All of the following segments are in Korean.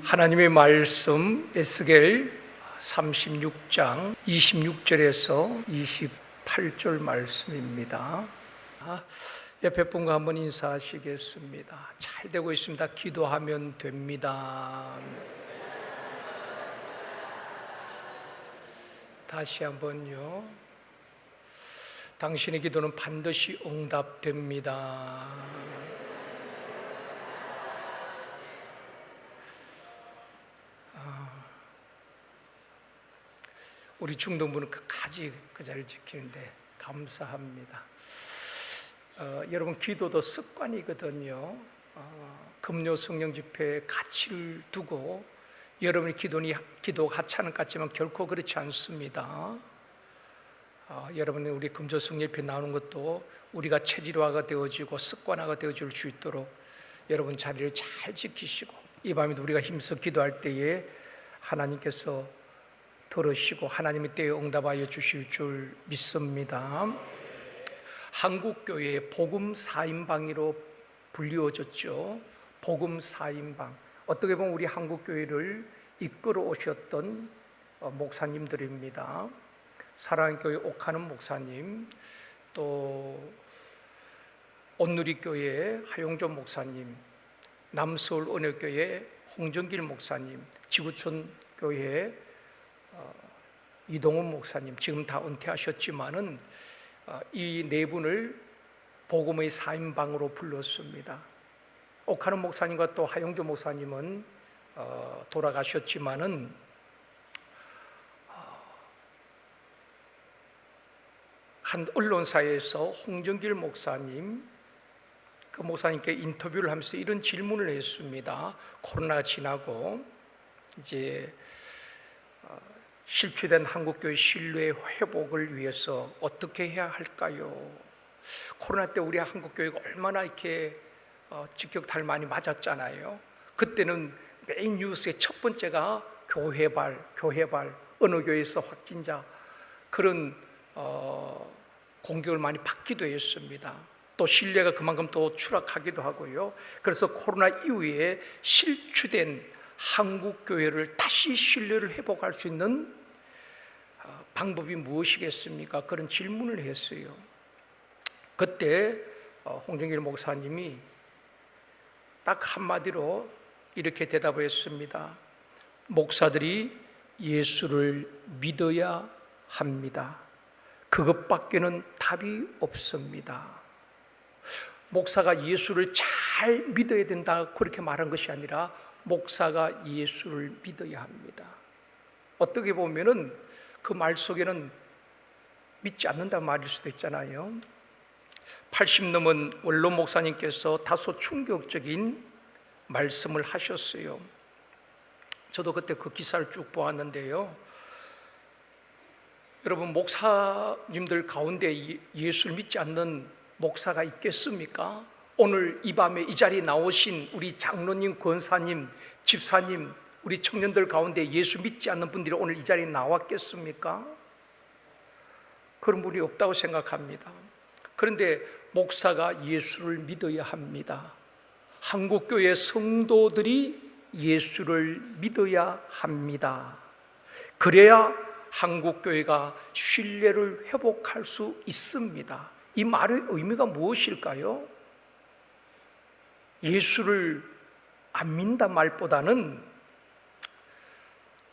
하나님의 말씀 에스겔 36장 26절에서 28절 말씀입니다. 옆에 분과 한번 인사하시겠습니다. 잘 되고 있습니다. 기도하면 됩니다. 다시 한번요. 당신의 기도는 반드시 응답됩니다. 우리 중동부는 끝까지 그 자리를 지키는데 감사합니다. 여러분, 기도도 습관이거든요. 금요 성령 집회에 가치를 두고 여러분의 기도가 하찮은 것 같지만 결코 그렇지 않습니다. 여러분이 우리 금요 성령 집회 나오는 것도 우리가 체질화가 되어지고 습관화가 되어질 수 있도록 여러분 자리를 잘 지키시고, 이 밤에도 우리가 힘써 기도할 때에 하나님께서 들으시고 하나님의 때에 응답하여 주실 줄 믿습니다. 한국교회의 복음 4인방으로 불리워졌죠. 복음 4인방. 어떻게 보면 우리 한국교회를 이끌어 오셨던 목사님들입니다. 사랑의 교회 옥하는 목사님, 또 온누리교회 하용조 목사님, 남서울 은혜교회 홍정길 목사님, 지구촌 교회 이동훈 목사님, 지금 다 은퇴하셨지만은 이 네 분을 복음의 4인방으로 불렀습니다. 옥하는 목사님과 또 하용조 목사님은 돌아가셨지만은 한 언론사에서 홍정길 목사님, 그 목사님께 인터뷰를 하면서 이런 질문을 했습니다. 코로나 지나고 이제 실추된 한국교회 신뢰 회복을 위해서 어떻게 해야 할까요? 코로나 때 우리 한국교회가 얼마나 이렇게 직격탄을 많이 맞았잖아요. 그때는 메인 뉴스의 첫 번째가 교회발, 어느 교회에서 확진자, 그런 공격을 많이 받기도 했습니다. 또 신뢰가 그만큼 또 추락하기도 하고요. 그래서 코로나 이후에 실추된 한국교회를 다시 신뢰를 회복할 수 있는 방법이 무엇이겠습니까? 그런 질문을 했어요. 그때 홍정길 목사님이 딱 한마디로 이렇게 대답을 했습니다. 목사들이 예수를 믿어야 합니다. 그것밖에는 답이 없습니다. 목사가 예수를 잘 믿어야 된다, 그렇게 말한 것이 아니라 목사가 예수를 믿어야 합니다. 어떻게 보면은 그 말 속에는 믿지 않는다는 말일 수도 있잖아요. 80 넘은 원로 목사님께서 다소 충격적인 말씀을 하셨어요. 저도 그때 그 기사를 쭉 보았는데요. 여러분, 목사님들 가운데 예수를 믿지 않는 목사가 있겠습니까? 오늘 이 밤에 이 자리에 나오신 우리 장로님, 권사님, 집사님, 우리 청년들 가운데 예수 믿지 않는 분들이 오늘 이 자리에 나왔겠습니까? 그런 분이 없다고 생각합니다. 그런데 목사가 예수를 믿어야 합니다. 한국교회 성도들이 예수를 믿어야 합니다. 그래야 한국교회가 신뢰를 회복할 수 있습니다. 이 말의 의미가 무엇일까요? 예수를 안 믿는다 말보다는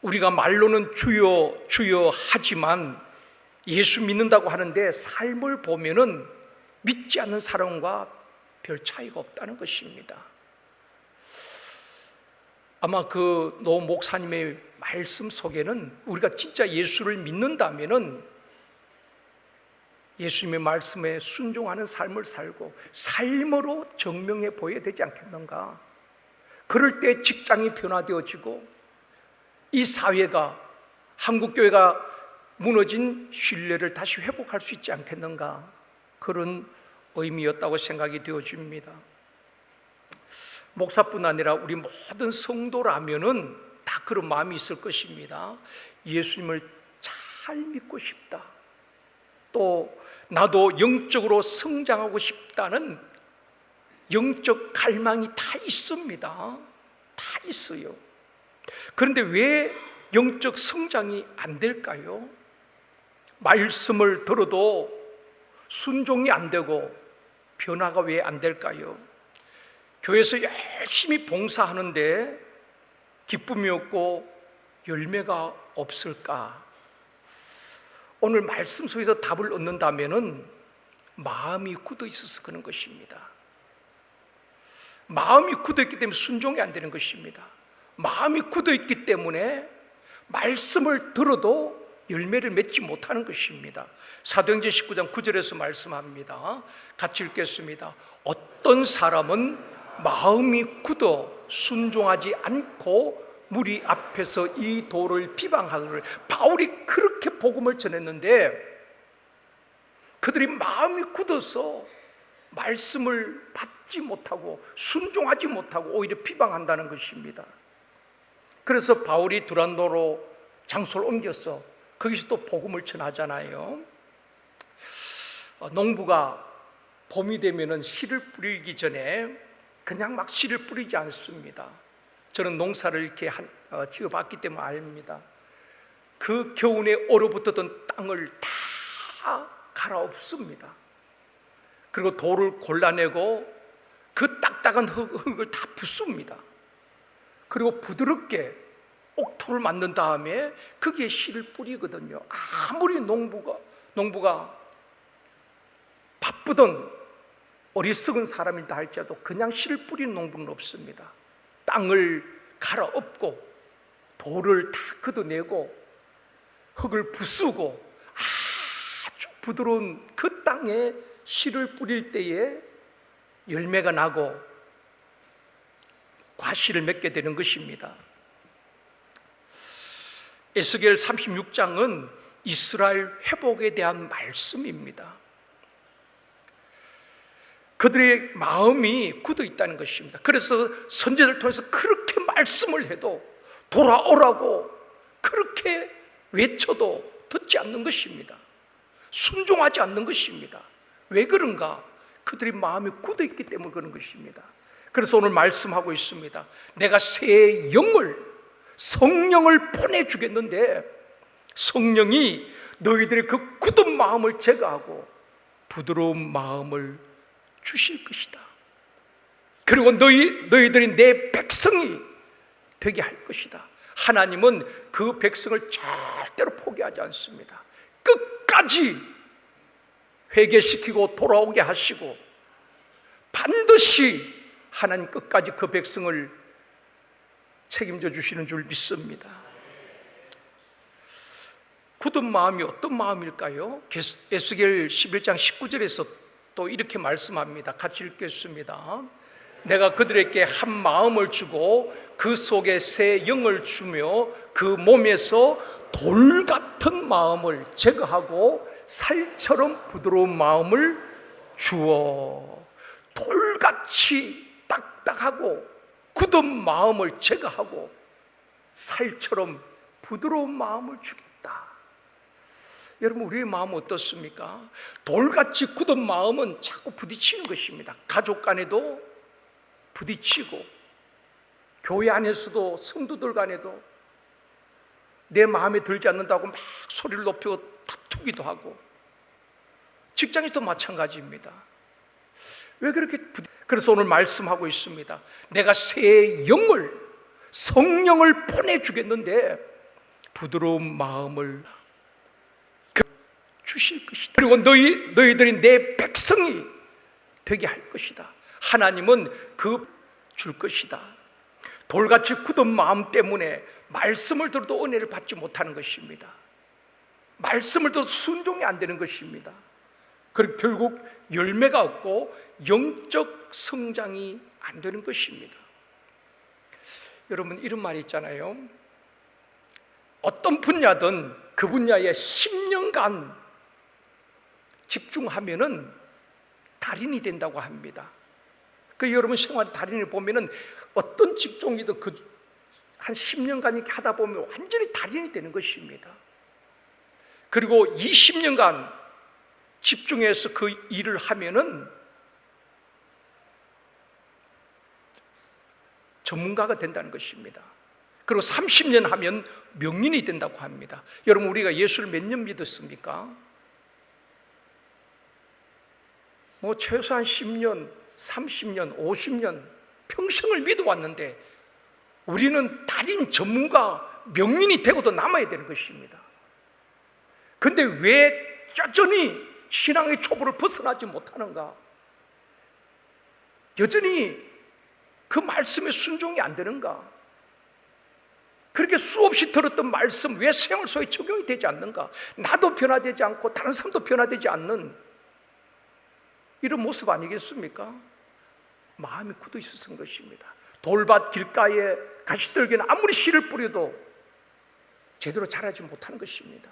우리가 말로는 주여 주여 하지만 예수 믿는다고 하는데 삶을 보면은 믿지 않는 사람과 별 차이가 없다는 것입니다. 아마 그 노 목사님의 말씀 속에는 우리가 진짜 예수를 믿는다면은 예수님의 말씀에 순종하는 삶을 살고 삶으로 증명해 보여야 되지 않겠는가? 그럴 때 직장이 변화되어지고 이 사회가, 한국교회가 무너진 신뢰를 다시 회복할 수 있지 않겠는가? 그런 의미였다고 생각이 되어집니다. 목사뿐 아니라 우리 모든 성도라면은 다 그런 마음이 있을 것입니다. 예수님을 잘 믿고 싶다. 또 나도 영적으로 성장하고 싶다는 영적 갈망이 다 있습니다. 다 있어요. 그런데 왜 영적 성장이 안 될까요? 말씀을 들어도 순종이 안 되고 변화가 왜 안 될까요? 교회에서 열심히 봉사하는데 기쁨이 없고 열매가 없을까? 오늘 말씀 속에서 답을 얻는다면은 마음이 굳어 있어서 그런 것입니다. 마음이 굳어 있기 때문에 순종이 안 되는 것입니다. 마음이 굳어 있기 때문에 말씀을 들어도 열매를 맺지 못하는 것입니다. 사도행전 19장 9절에서 말씀합니다. 같이 읽겠습니다. 어떤 사람은 마음이 굳어 순종하지 않고 무리 앞에서 이 도를 비방하기를. 바울이 그렇게 복음을 전했는데 그들이 마음이 굳어서 말씀을 받지 못하고 순종하지 못하고 오히려 비방한다는 것입니다. 그래서 바울이 두란노로 장소를 옮겨서 거기서 또 복음을 전하잖아요. 농부가 봄이 되면은 씨를 뿌리기 전에 그냥 막 씨를 뿌리지 않습니다. 저는 농사를 이렇게 지어봤기 때문에 압니다. 그 겨우내 얼어붙었던 땅을 다 갈아엎습니다. 그리고 돌을 골라내고 그 딱딱한 흙을 다 붓습니다. 그리고 부드럽게 옥토를 만든 다음에 거기에 씨를 뿌리거든요. 아무리 농부가 바쁘던 어리석은 사람이다 할지라도 그냥 씨를 뿌리는 농부는 없습니다. 땅을 갈아엎고 돌을 다 걷어내고 흙을 부수고 아주 부드러운 그 땅에 씨를 뿌릴 때에 열매가 나고 과실을 맺게 되는 것입니다. 에스겔 36장은 이스라엘 회복에 대한 말씀입니다. 그들의 마음이 굳어 있다는 것입니다. 그래서 선지자를 통해서 그렇게 말씀을 해도 돌아오라고 그렇게 외쳐도 듣지 않는 것입니다. 순종하지 않는 것입니다. 왜 그런가? 그들의 마음이 굳어 있기 때문에 그런 것입니다. 그래서 오늘 말씀하고 있습니다. 내가 새 성령을 보내주겠는데 성령이 너희들의 그 굳은 마음을 제거하고 부드러운 마음을 주실 것이다. 그리고 너희들이 내 백성이 되게 할 것이다. 하나님은 그 백성을 절대로 포기하지 않습니다. 끝까지 회개시키고 돌아오게 하시고 반드시 하나님 끝까지 그 백성을 책임져 주시는 줄 믿습니다. 굳은 마음이 어떤 마음일까요? 에스겔 11장 19절에서 또 이렇게 말씀합니다. 같이 읽겠습니다. 내가 그들에게 한 마음을 주고 그 속에 새 영을 주며 그 몸에서 돌 같은 마음을 제거하고 살처럼 부드러운 마음을 주어. 돌같이 딱딱하고 굳은 마음을 제거하고 살처럼 부드러운 마음을 주겠다. 여러분, 우리의 마음은 어떻습니까? 돌같이 굳은 마음은 자꾸 부딪히는 것입니다. 가족 간에도 부딪히고 교회 안에서도 성도들 간에도 내 마음에 들지 않는다고 막 소리를 높이고 다투기도 하고 직장에도 마찬가지입니다. 왜 그렇게 그래서 오늘 말씀하고 있습니다. 내가 새 성령을 보내주겠는데 부드러운 마음을 주실 것이다. 그리고 너희들이 내 백성이 되게 할 것이다. 하나님은 줄 것이다. 돌같이 굳은 마음 때문에 말씀을 들어도 은혜를 받지 못하는 것입니다. 말씀을 들어도 순종이 안 되는 것입니다. 그리고 결국 열매가 없고 영적 성장이 안 되는 것입니다. 여러분, 이런 말이 있잖아요. 어떤 분야든 그 분야에 10년간 집중하면은 달인이 된다고 합니다. 그래서 여러분 생활 달인을 보면은 어떤 직종이든 한 10년간 이렇게 하다 보면 완전히 달인이 되는 것입니다. 그리고 20년간 집중해서 그 일을 하면은 전문가가 된다는 것입니다. 그리고 30년 하면 명인이 된다고 합니다. 여러분, 우리가 예수를 몇 년 믿었습니까? 최소한 10년, 30년, 50년 평생을 믿어왔는데 우리는 달인 전문가, 명인이 되고도 남아야 되는 것입니다. 그런데 왜 여전히 신앙의 초보를 벗어나지 못하는가? 여전히 그 말씀에 순종이 안 되는가? 그렇게 수없이 들었던 말씀 왜 생활 속에 적용이 되지 않는가? 나도 변화되지 않고 다른 사람도 변화되지 않는 이런 모습 아니겠습니까? 마음이 굳어 있었던 것입니다. 돌밭 길가에 가시떨기는 아무리 씨를 뿌려도 제대로 자라지 못하는 것입니다.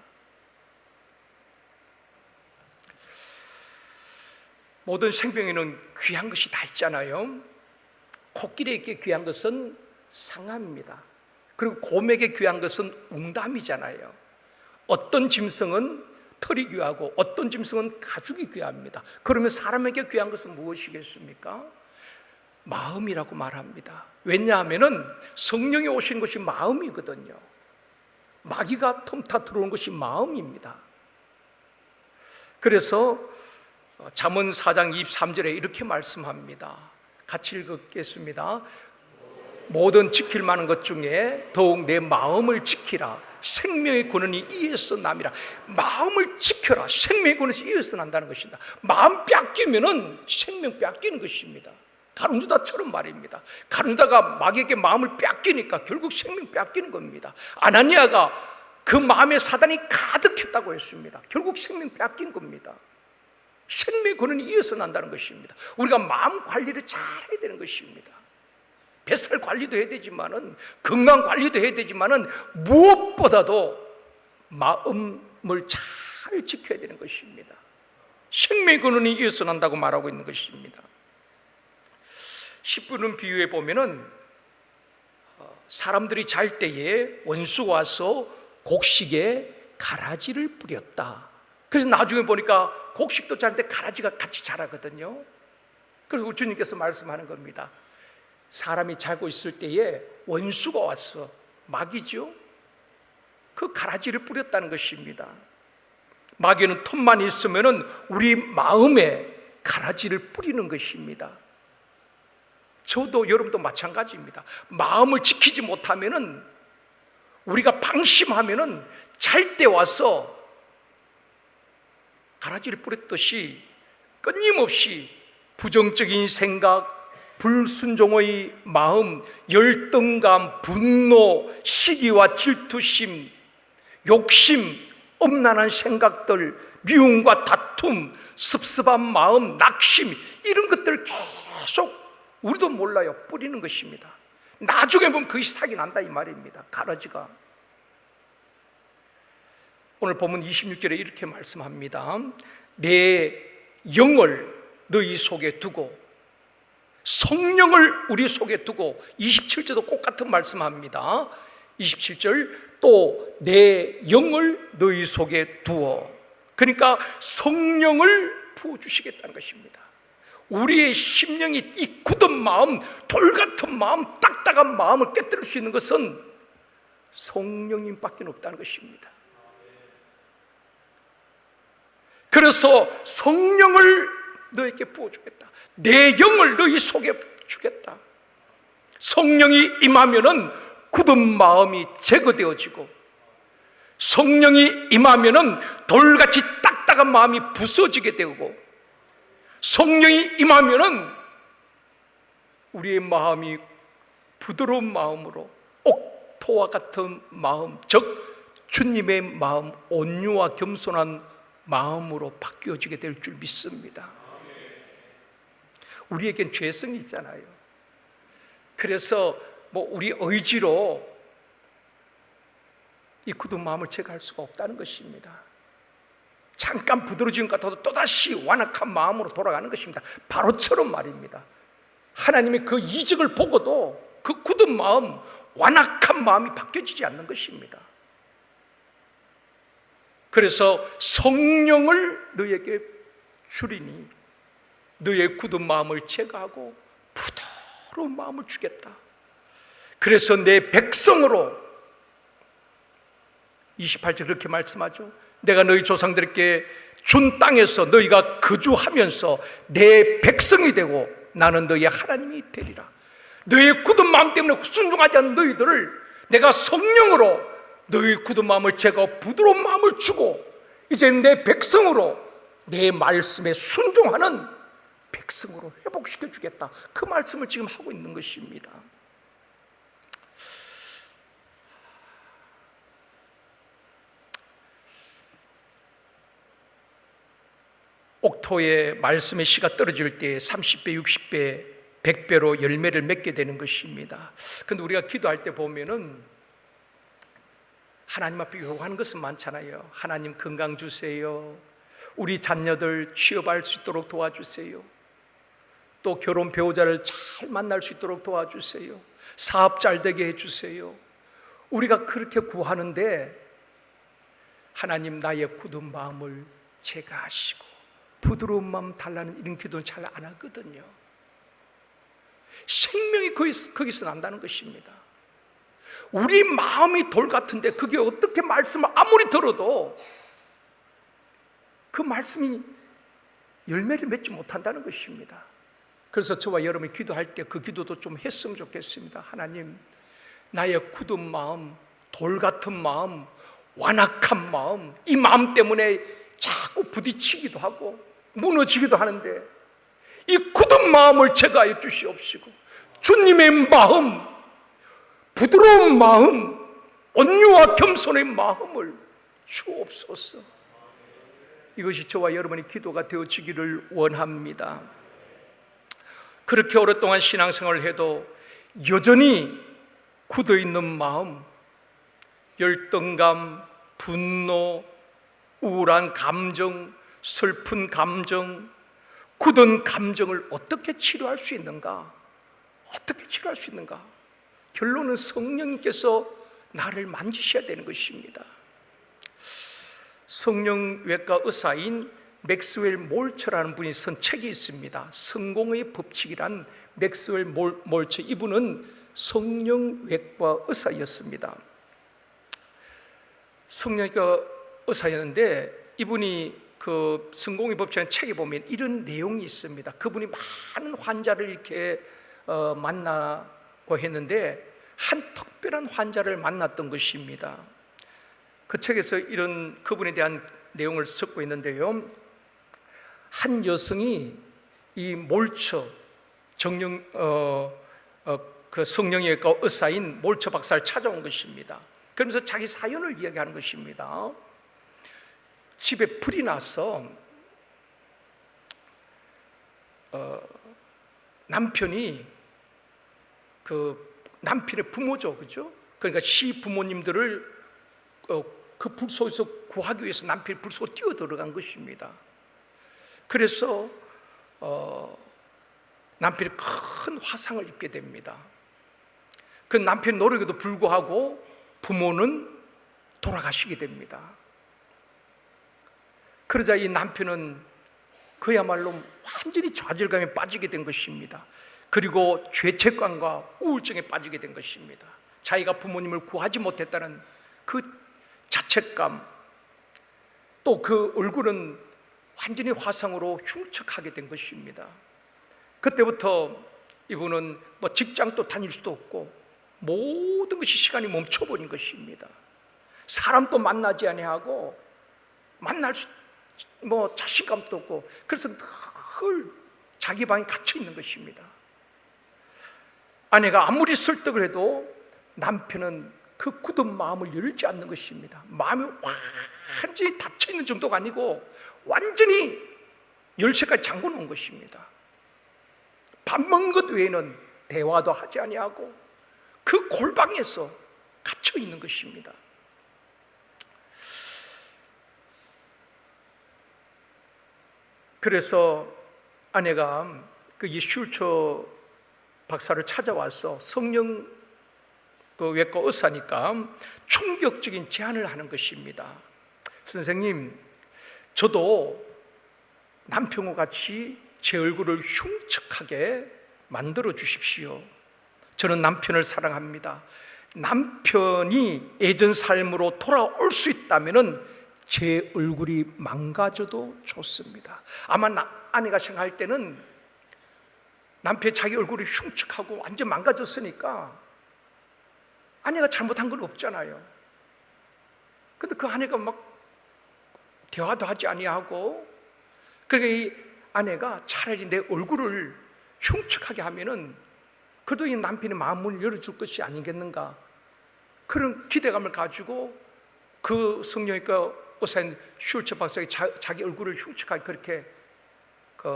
모든 생명에는 귀한 것이 다 있잖아요. 코끼리에게 귀한 것은 상함입니다. 그리고 곰에게 귀한 것은 웅담이잖아요. 어떤 짐승은 털이 귀하고 어떤 짐승은 가죽이 귀합니다. 그러면 사람에게 귀한 것은 무엇이겠습니까? 마음이라고 말합니다. 왜냐하면 성령이 오신 것이 마음이거든요. 마귀가 틈타 들어오는 것이 마음입니다. 그래서 잠언 4장 23절에 이렇게 말씀합니다. 같이 읽겠습니다. 모든 지킬 만한 것 중에 더욱 내 마음을 지키라. 생명의 근원이 이에서 남이라. 마음을 지켜라. 생명의 근원에서 이에서 난다는 것입니다. 마음 뺏기면은 생명 뺏기는 것입니다. 가룟유다처럼 말입니다. 가룟유다가 마귀에게 마음을 뺏기니까 결국 생명 뺏기는 겁니다. 아나니아가 그 마음에 사단이 가득했다고 했습니다. 결국 생명 뺏긴 겁니다. 생명의 근원이 이어서 난다는 것입니다. 우리가 마음 관리를 잘 해야 되는 것입니다. 뱃살 관리도 해야 되지만은, 건강 관리도 해야 되지만은, 무엇보다도 마음을 잘 지켜야 되는 것입니다. 생명의 근원이 이어서 난다고 말하고 있는 것입니다. 10분은 비유해 보면은 사람들이 잘 때에 원수가 와서 곡식에 가라지를 뿌렸다. 그래서 나중에 보니까 곡식도 자랄 때 가라지가 같이 자라거든요. 그래서 주님께서 말씀하는 겁니다. 사람이 자고 있을 때에 원수가 와서, 마귀죠, 그 가라지를 뿌렸다는 것입니다. 마귀는 틈만 있으면은 우리 마음에 가라지를 뿌리는 것입니다. 저도 여러분도 마찬가지입니다. 마음을 지키지 못하면은, 우리가 방심하면은 잘 때 와서 가라지를 뿌렸듯이 끊임없이 부정적인 생각, 불순종의 마음, 열등감, 분노, 시기와 질투심, 욕심, 엄란한 생각들, 미움과 다툼, 섭섭한 마음, 낙심, 이런 것들을 계속 우리도 몰라요, 뿌리는 것입니다. 나중에 보면 그것이 사기 난다 이 말입니다. 가라지가. 오늘 본문 26절에 이렇게 말씀합니다. 내 영을 너희 속에 두고, 성령을 우리 속에 두고, 27절도 똑같은 말씀합니다. 27절, 또 내 영을 너희 속에 두어. 그러니까 성령을 부어주시겠다는 것입니다. 우리의 심령이 이 굳은 마음, 돌같은 마음, 딱딱한 마음을 깨뜨릴 수 있는 것은 성령님밖에 없다는 것입니다. 그래서 성령을 너에게 부어주겠다. 내 영을 너희 속에 주겠다. 성령이 임하면은 굳은 마음이 제거되어지고, 성령이 임하면은 돌같이 딱딱한 마음이 부서지게 되고, 성령이 임하면은 우리의 마음이 부드러운 마음으로 옥토와 같은 마음, 즉 주님의 마음, 온유와 겸손한 마음으로 바뀌어지게 될 줄 믿습니다. 우리에겐 죄성이 있잖아요. 그래서 우리 의지로 이 굳은 마음을 제거할 수가 없다는 것입니다. 잠깐 부드러워진 것 같아도 또다시 완악한 마음으로 돌아가는 것입니다. 바로처럼 말입니다. 하나님이 그 이적을 보고도 그 굳은 마음, 완악한 마음이 바뀌어지지 않는 것입니다. 그래서 성령을 너에게 주리니 너의 굳은 마음을 제거하고 부드러운 마음을 주겠다. 그래서 내 백성으로 28절 그렇게 말씀하죠. 내가 너희 조상들에게 준 땅에서 너희가 거주하면서 내 백성이 되고 나는 너희의 하나님이 되리라. 너희의 굳은 마음 때문에 순종하지 않는 너희들을 내가 성령으로 너희 굳은 마음을 제가 부드러운 마음을 주고 이제 내 백성으로 내 말씀에 순종하는 백성으로 회복시켜 주겠다. 그 말씀을 지금 하고 있는 것입니다. 옥토에 말씀의 씨가 떨어질 때 30배, 60배, 100배로 열매를 맺게 되는 것입니다. 그런데 우리가 기도할 때 보면은 하나님 앞에 요구하는 것은 많잖아요. 하나님 건강 주세요. 우리 자녀들 취업할 수 있도록 도와주세요. 또 결혼 배우자를 잘 만날 수 있도록 도와주세요. 사업 잘 되게 해주세요. 우리가 그렇게 구하는데 하나님 나의 굳은 마음을 제거하시고 부드러운 마음 달라는 이런 기도는 잘 안 하거든요. 생명이 거기서 난다는 것입니다. 우리 마음이 돌 같은데 그게 어떻게 말씀을 아무리 들어도 그 말씀이 열매를 맺지 못한다는 것입니다. 그래서 저와 여러분이 기도할 때 그 기도도 좀 했으면 좋겠습니다. 하나님, 나의 굳은 마음, 돌 같은 마음, 완악한 마음, 이 마음 때문에 자꾸 부딪히기도 하고 무너지기도 하는데 이 굳은 마음을 제거하여 주시옵시고 주님의 마음, 부드러운 마음, 온유와 겸손의 마음을 주옵소서. 이것이 저와 여러분의 기도가 되어지기를 원합니다. 그렇게 오랫동안 신앙생활을 해도 여전히 굳어있는 마음, 열등감, 분노, 우울한 감정, 슬픈 감정, 굳은 감정을 어떻게 치료할 수 있는가? 어떻게 치료할 수 있는가? 결론은 성령님께서 나를 만지셔야 되는 것입니다. 성령외과 의사인 맥스웰 몰처라는 분이 쓴 책이 있습니다. 성공의 법칙이란 맥스웰 몰처, 이분은 성령외과 의사였습니다. 성령외과 의사였는데 이분이 그 성공의 법칙이라는 책에 보면 이런 내용이 있습니다. 그분이 많은 환자를 이렇게 만나고 했는데 한 특별한 환자를 만났던 것입니다. 그 책에서 이런 그분에 대한 내용을 적고 있는데요. 한 여성이 이 몰처 그 성령외과 의사인 몰처 박사를 찾아온 것입니다. 그러면서 자기 사연을 이야기하는 것입니다. 집에 불이 나서 남편이 남편의 부모죠, 그죠? 그러니까 시부모님들을 그 불 속에서 구하기 위해서 남편이 불 속으로 뛰어 들어간 것입니다. 그래서 남편이 큰 화상을 입게 됩니다. 그 남편 노력에도 불구하고 부모는 돌아가시게 됩니다. 그러자 이 남편은 그야말로 완전히 좌절감에 빠지게 된 것입니다. 그리고 죄책감과 우울증에 빠지게 된 것입니다. 자기가 부모님을 구하지 못했다는 그 자책감, 또 그 얼굴은 완전히 화상으로 흉측하게 된 것입니다. 그때부터 이분은 뭐 직장도 다닐 수도 없고 모든 것이 시간이 멈춰버린 것입니다. 사람도 만나지 아니하고 만날 수 자신감도 없고 그래서 늘 자기 방에 갇혀 있는 것입니다. 아내가 아무리 설득을 해도 남편은 그 굳은 마음을 열지 않는 것입니다. 마음이 완전히 닫혀 있는 정도가 아니고 완전히 열쇠까지 잠궈 놓은 것입니다. 밥 먹는 것 외에는 대화도 하지 아니하고 그 골방에서 갇혀 있는 것입니다. 그래서 아내가 이 슐처 박사를 찾아와서 성령 외과 의사니까 충격적인 제안을 하는 것입니다. 선생님, 저도 남편과 같이 제 얼굴을 흉측하게 만들어 주십시오. 저는 남편을 사랑합니다. 남편이 예전 삶으로 돌아올 수 있다면 제 얼굴이 망가져도 좋습니다. 아마 아내가 생각할 때는 남편이 자기 얼굴이 흉측하고 완전 망가졌으니까 아내가 잘못한 건 없잖아요. 근데 그 아내가 막 대화도 하지 아니하고, 그러니까 이 아내가 차라리 내 얼굴을 흉측하게 하면은 그래도 이 남편의 마음을 열어줄 것이 아니겠는가, 그런 기대감을 가지고 그 성령의과 의사인 슐처 박사가 자기 얼굴을 흉측하게 그렇게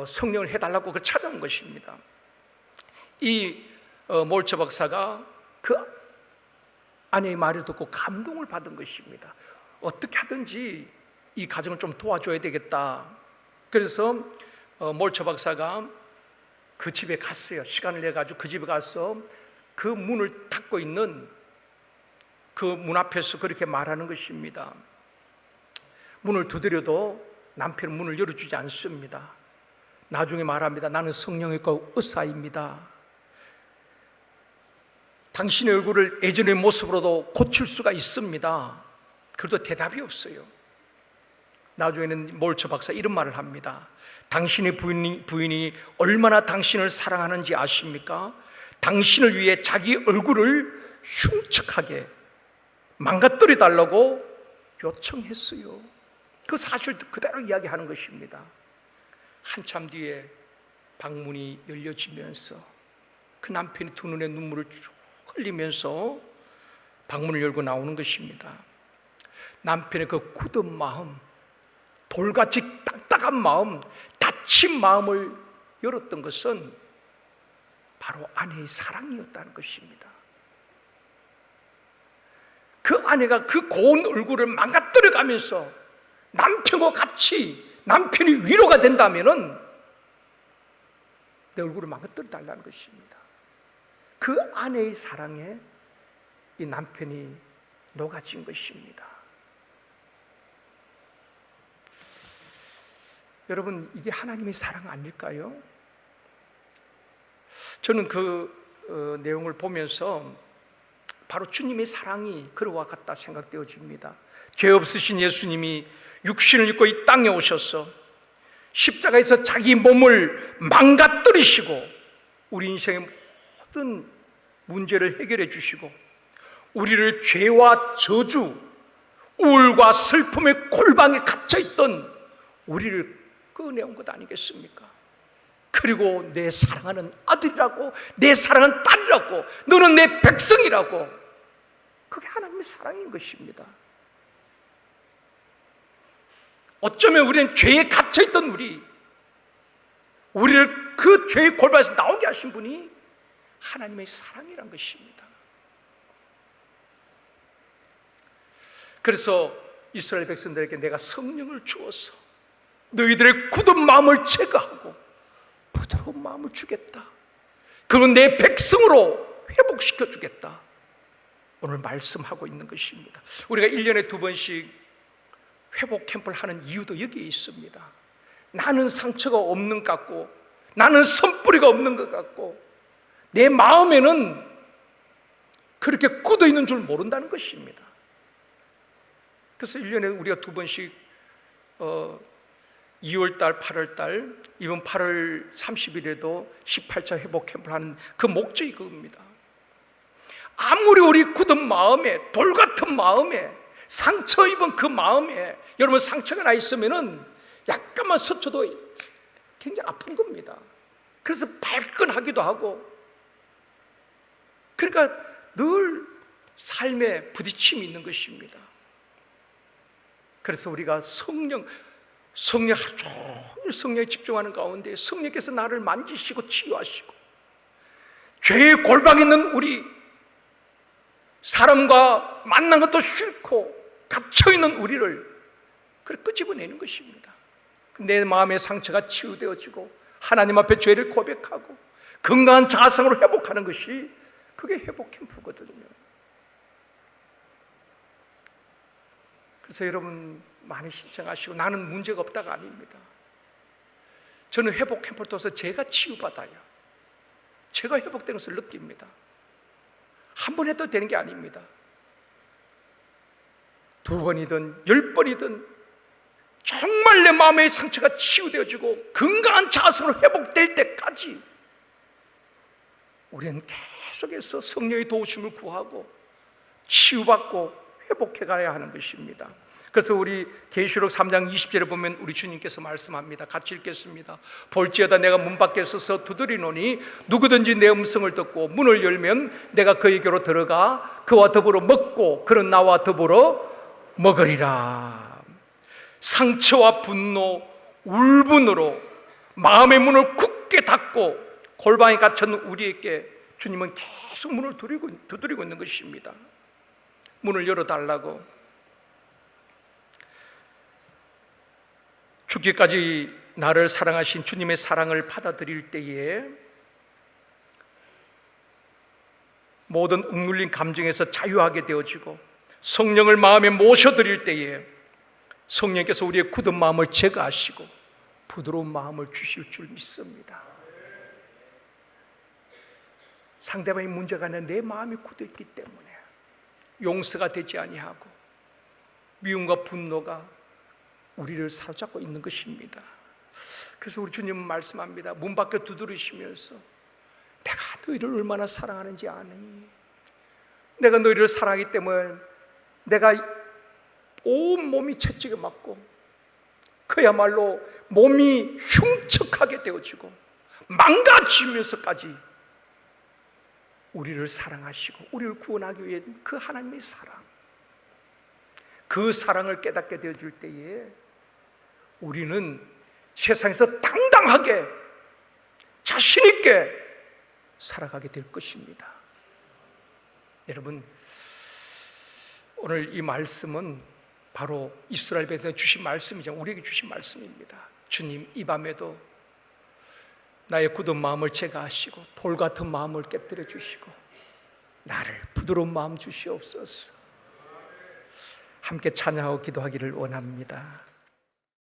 성령을 해달라고 찾아온 것입니다. 이 몰처 박사가 그 아내의 말을 듣고 감동을 받은 것입니다. 어떻게 하든지 이 가정을 좀 도와줘야 되겠다. 그래서 몰처 박사가 그 집에 갔어요. 시간을 내가지고 그 집에 가서 그 문을 닫고 있는 그 문 앞에서 그렇게 말하는 것입니다. 문을 두드려도 남편은 문을 열어주지 않습니다. 나중에 말합니다. 나는 성령의과 의사입니다. 당신의 얼굴을 예전의 모습으로도 고칠 수가 있습니다. 그래도 대답이 없어요. 나중에는 몰처 박사 이런 말을 합니다. 당신의 부인이 얼마나 당신을 사랑하는지 아십니까? 당신을 위해 자기 얼굴을 흉측하게 망가뜨려 달라고 요청했어요. 그 사실 그대로 이야기하는 것입니다. 한참 뒤에 방문이 열려지면서 그 남편이 두 눈에 눈물을 쭉 흘리면서 방문을 열고 나오는 것입니다. 남편의 그 굳은 마음, 돌같이 딱딱한 마음, 다친 마음을 열었던 것은 바로 아내의 사랑이었다는 것입니다. 그 아내가 그 고운 얼굴을 망가뜨려 가면서 남편과 같이 남편이 위로가 된다면은 내 얼굴을 망가뜨려 달라는 것입니다. 그 아내의 사랑에 이 남편이 녹아진 것입니다. 여러분, 이게 하나님의 사랑 아닐까요? 저는 그 내용을 보면서 바로 주님의 사랑이 그와 같다 생각되어집니다. 죄 없으신 예수님이 육신을 입고 이 땅에 오셔서 십자가에서 자기 몸을 망가뜨리시고 우리 인생의 모든 문제를 해결해 주시고 우리를 죄와 저주, 우울과 슬픔의 골방에 갇혀있던 우리를 꺼내온 것 아니겠습니까? 그리고 내 사랑하는 아들이라고, 내 사랑하는 딸이라고, 너는 내 백성이라고, 그게 하나님의 사랑인 것입니다. 어쩌면 우리는 죄에 갇혀있던 우리를 그 죄의 골방에서 나오게 하신 분이 하나님의 사랑이란 것입니다. 그래서 이스라엘 백성들에게 내가 성령을 주어서 너희들의 굳은 마음을 제거하고 부드러운 마음을 주겠다. 그건 내 백성으로 회복시켜 주겠다. 오늘 말씀하고 있는 것입니다. 우리가 1년에 2번씩 회복 캠프를 하는 이유도 여기에 있습니다. 나는 상처가 없는 것 같고, 나는 선뿌리가 없는 것 같고, 내 마음에는 그렇게 굳어 있는 줄 모른다는 것입니다. 그래서 1년에 우리가 2번씩 2월달, 8월달, 이번 8월 30일에도 18차 회복 캠프를 하는 그 목적이 그겁니다. 아무리 우리 굳은 마음에, 돌 같은 마음에, 상처 입은 그 마음에, 여러분 상처가 나 있으면은 약간만 스쳐도 굉장히 아픈 겁니다. 그래서 발끈하기도 하고, 그러니까 늘 삶에 부딪힘이 있는 것입니다. 그래서 우리가 성령 하루 종일 성령에 집중하는 가운데 성령께서 나를 만지시고 치유하시고, 죄의 골방에 있는 우리, 사람과 만난 것도 싫고 갇혀있는 우리를 그래 끄집어내는 것입니다. 내 마음의 상처가 치유되어지고 하나님 앞에 죄를 고백하고 건강한 자아상으로 회복하는 것이, 그게 회복 캠프거든요. 그래서 여러분 많이 신청하시고, 나는 문제가 없다가 아닙니다. 저는 회복 캠프를 통해서 제가 치유받아요. 제가 회복되는 것을 느낍니다. 한 번 해도 되는 게 아닙니다. 2번이든 10번이든 정말 내 마음의 상처가 치유되어지고 건강한 자성으로 회복될 때까지 우리는 계속해서 성령의 도우심을 구하고 치유받고 회복해 가야 하는 것입니다. 그래서 우리 계시록 3장 20절에 보면 우리 주님께서 말씀합니다. 같이 읽겠습니다. 볼지어다 내가 문 밖에 서서 두드리노니 누구든지 내 음성을 듣고 문을 열면 내가 그에게로 들어가 그와 더불어 먹고 그는 나와 더불어 먹으리라. 상처와 분노, 울분으로 마음의 문을 굳게 닫고 골방에 갇혔는 우리에게 주님은 계속 문을 두드리고 있는 것입니다. 문을 열어달라고. 죽기까지 나를 사랑하신 주님의 사랑을 받아들일 때에 모든 억눌린 감정에서 자유하게 되어지고 성령을 마음에 모셔드릴 때에 성령께서 우리의 굳은 마음을 제거하시고 부드러운 마음을 주실 줄 믿습니다. 상대방의 문제가 아니라 내 마음이 굳어있기 때문에 용서가 되지 아니하고 미움과 분노가 우리를 사로잡고 있는 것입니다. 그래서 우리 주님은 말씀합니다. 문 밖에 두드리시면서 내가 너희를 얼마나 사랑하는지 아니? 내가 너희를 사랑하기 때문에 내가 온 몸이 채찍에 맞고 그야말로 몸이 흉측하게 되어지고 망가지면서까지 우리를 사랑하시고 우리를 구원하기 위해 그 하나님의 사랑, 그 사랑을 깨닫게 되어질 때에 우리는 세상에서 당당하게 자신 있게 살아가게 될 것입니다. 여러분, 오늘 이 말씀은 바로 이스라엘 백성에 주신 말씀이죠. 우리에게 주신 말씀입니다. 주님, 이 밤에도 나의 굳은 마음을 제거하시고 돌 같은 마음을 깨뜨려 주시고 나를 부드러운 마음 주시옵소서. 함께 찬양하고 기도하기를 원합니다.